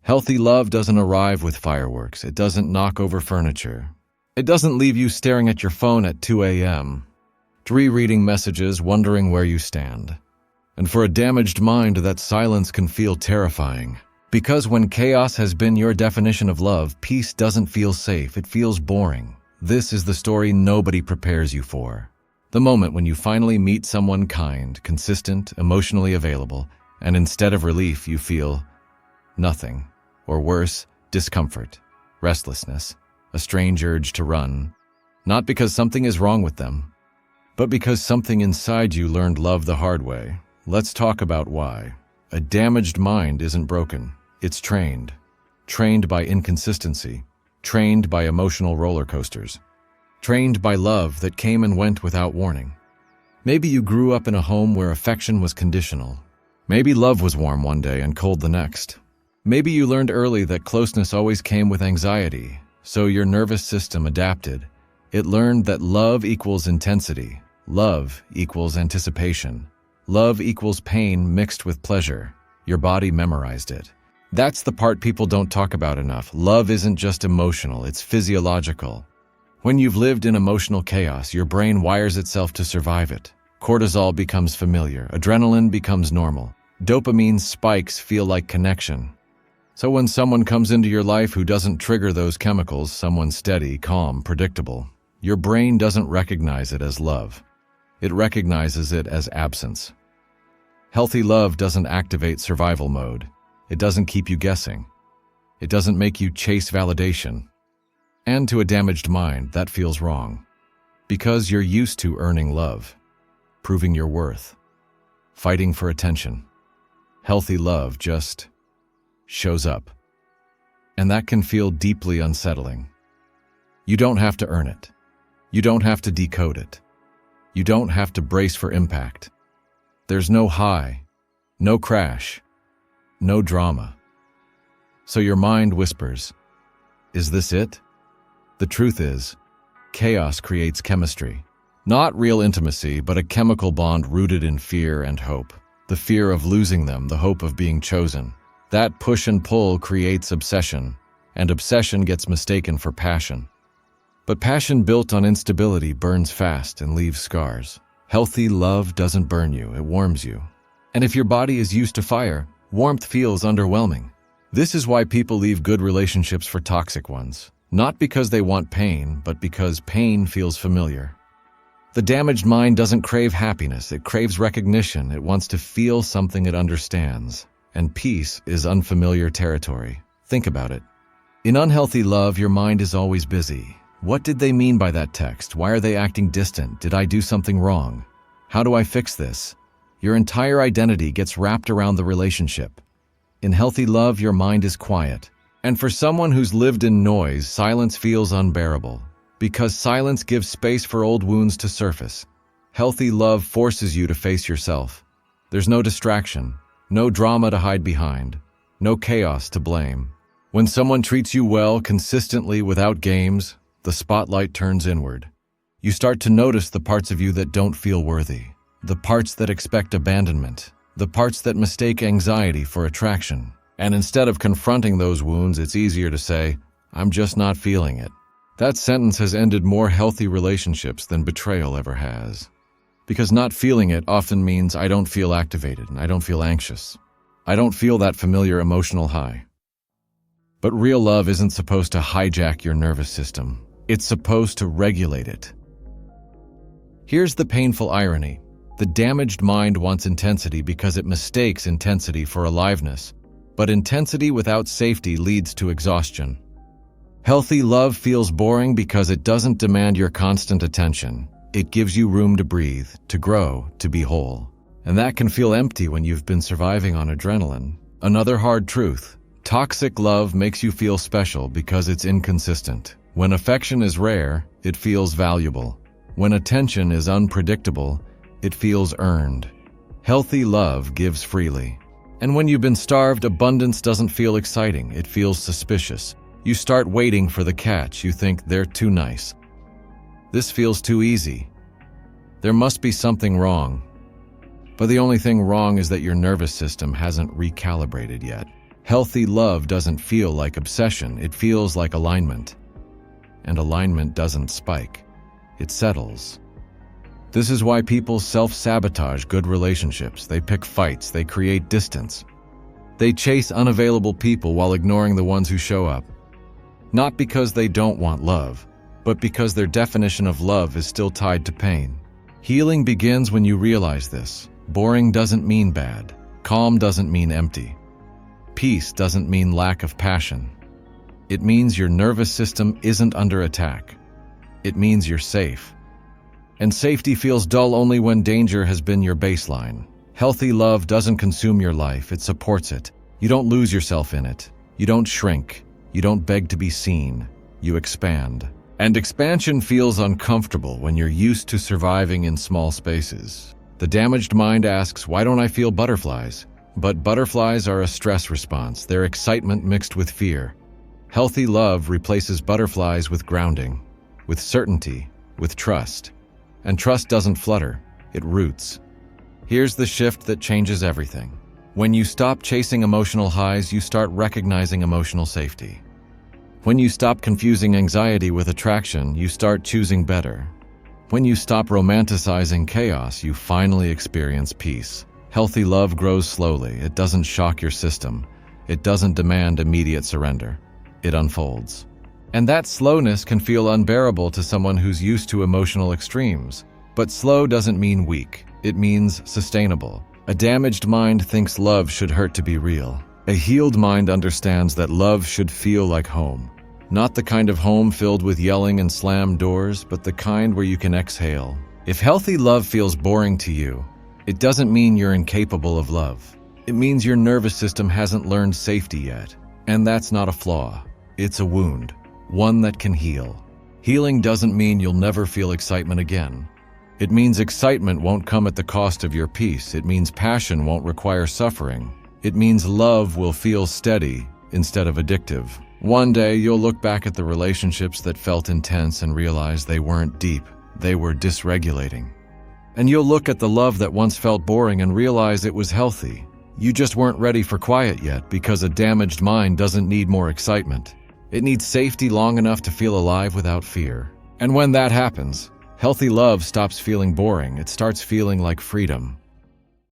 Healthy love doesn't arrive with fireworks. It doesn't knock over furniture. It doesn't leave you staring at your phone at 2 a.m., rereading messages, wondering where you stand. And for a damaged mind, that silence can feel terrifying. Because when chaos has been your definition of love, peace doesn't feel safe, it feels boring. This is the story nobody prepares you for. The moment when you finally meet someone kind, consistent, emotionally available, and instead of relief, you feel nothing. Or worse, discomfort, restlessness, a strange urge to run. Not because something is wrong with them, but because something inside you learned love the hard way. Let's talk about why. A damaged mind isn't broken. It's trained. Trained by inconsistency. Trained by emotional roller coasters. Trained by love that came and went without warning. Maybe you grew up in a home where affection was conditional. Maybe love was warm one day and cold the next. Maybe you learned early that closeness always came with anxiety, so your nervous system adapted. It learned that love equals intensity. Love equals anticipation. Love equals pain mixed with pleasure. Your body memorized it. That's the part people don't talk about enough. Love isn't just emotional, it's physiological. When you've lived in emotional chaos, your brain wires itself to survive it. Cortisol becomes familiar. Adrenaline becomes normal. Dopamine spikes feel like connection. So when someone comes into your life who doesn't trigger those chemicals, someone steady, calm, predictable, your brain doesn't recognize it as love. It recognizes it as absence. Healthy love doesn't activate survival mode. It doesn't keep you guessing. It doesn't make you chase validation. And to a damaged mind, that feels wrong. Because you're used to earning love, proving your worth, fighting for attention. Healthy love just shows up. And that can feel deeply unsettling. You don't have to earn it. You don't have to decode it. You don't have to brace for impact. There's no high, no crash, no drama. So your mind whispers, is this it? The truth is, chaos creates chemistry. Not real intimacy, but a chemical bond rooted in fear and hope. The fear of losing them, the hope of being chosen. That push and pull creates obsession, and obsession gets mistaken for passion. But passion built on instability burns fast and leaves scars. Healthy love doesn't burn you, it warms you. And if your body is used to fire, warmth feels underwhelming. This is why people leave good relationships for toxic ones. Not because they want pain, but because pain feels familiar. The damaged mind doesn't crave happiness, it craves recognition. It wants to feel something it understands. And peace is unfamiliar territory. Think about it. In unhealthy love, your mind is always busy. What did they mean by that text? Why are they acting distant? Did I do something wrong? How do I fix this? Your entire identity gets wrapped around the relationship. In healthy love, your mind is quiet. And for someone who's lived in noise, silence feels unbearable. Because silence gives space for old wounds to surface. Healthy love forces you to face yourself. There's no distraction, no drama to hide behind, no chaos to blame. When someone treats you well, consistently, without games, the spotlight turns inward. You start to notice the parts of you that don't feel worthy, the parts that expect abandonment, the parts that mistake anxiety for attraction. And instead of confronting those wounds, it's easier to say, I'm just not feeling it. That sentence has ended more healthy relationships than betrayal ever has. Because not feeling it often means I don't feel activated and I don't feel anxious. I don't feel that familiar emotional high. But real love isn't supposed to hijack your nervous system. It's supposed to regulate it. Here's the painful irony. The damaged mind wants intensity because it mistakes intensity for aliveness. But intensity without safety leads to exhaustion. Healthy love feels boring because it doesn't demand your constant attention. It gives you room to breathe, to grow, to be whole. And that can feel empty when you've been surviving on adrenaline. Another hard truth. Toxic love makes you feel special because it's inconsistent. When affection is rare, it feels valuable. When attention is unpredictable, it feels earned. Healthy love gives freely. And when you've been starved, abundance doesn't feel exciting. It feels suspicious. You start waiting for the catch. You think they're too nice. This feels too easy. There must be something wrong. But the only thing wrong is that your nervous system hasn't recalibrated yet. Healthy love doesn't feel like obsession, it feels like alignment. And alignment doesn't spike, it settles. This is why people self-sabotage good relationships. They pick fights, they create distance. They chase unavailable people while ignoring the ones who show up. Not because they don't want love, but because their definition of love is still tied to pain. Healing begins when you realize this. Boring doesn't mean bad. Calm doesn't mean empty. Peace doesn't mean lack of passion. It means your nervous system isn't under attack. It means you're safe. And safety feels dull only when danger has been your baseline. Healthy love doesn't consume your life, it supports it. You don't lose yourself in it. You don't shrink. You don't beg to be seen. You expand. And expansion feels uncomfortable when you're used to surviving in small spaces. The damaged mind asks, why don't I feel butterflies? But butterflies are a stress response. They're excitement mixed with fear. Healthy love replaces butterflies with grounding, with certainty, with trust. And trust doesn't flutter, it roots. Here's the shift that changes everything. When you stop chasing emotional highs, you start recognizing emotional safety. When you stop confusing anxiety with attraction, you start choosing better. When you stop romanticizing chaos, you finally experience peace. Healthy love grows slowly. It doesn't shock your system. It doesn't demand immediate surrender. It unfolds. And that slowness can feel unbearable to someone who's used to emotional extremes. But slow doesn't mean weak. It means sustainable. A damaged mind thinks love should hurt to be real. A healed mind understands that love should feel like home. Not the kind of home filled with yelling and slammed doors, but the kind where you can exhale. If healthy love feels boring to you, it doesn't mean you're incapable of love. It means your nervous system hasn't learned safety yet. And that's not a flaw. It's a wound. One that can heal. Healing doesn't mean you'll never feel excitement again. It means excitement won't come at the cost of your peace. It means passion won't require suffering. It means love will feel steady instead of addictive. One day you'll look back at the relationships that felt intense and realize they weren't deep. They were dysregulating. And you'll look at the love that once felt boring and realize it was healthy. You just weren't ready for quiet yet because a damaged mind doesn't need more excitement. It needs safety long enough to feel alive without fear. And when that happens, healthy love stops feeling boring. It starts feeling like freedom.